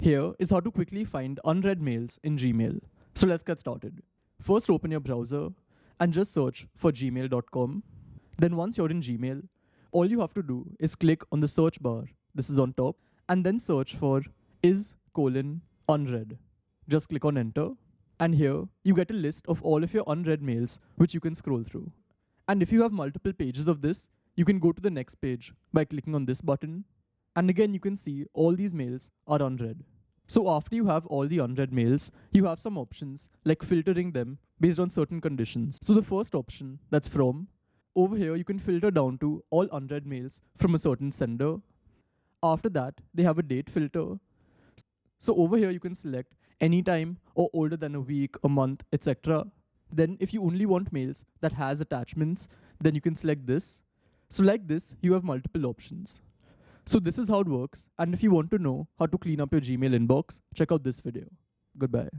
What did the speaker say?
Here is how to quickly find unread mails in Gmail. So let's get started. First, open your browser and just search for gmail.com. Then once you're in Gmail, all you have to do is click on the search bar, this is on top, and then search for is:(unread). Just click on enter, and here you get a list of all of your unread mails which you can scroll through. And if you have multiple pages of this, you can go to the next page by clicking on this button, and again you can see all these mails are unread. So after you have all the unread mails, you have some options like filtering them based on certain conditions. So the first option, that's from, over here you can filter down to all unread mails from a certain sender. After that, they have a date filter. So over here you can select anytime or older than a week, a month, etc. Then if you only want mails that has attachments, then you can select this. So like this, you have multiple options. So this is how it works, and if you want to know how to clean up your Gmail inbox, check out this video. Goodbye.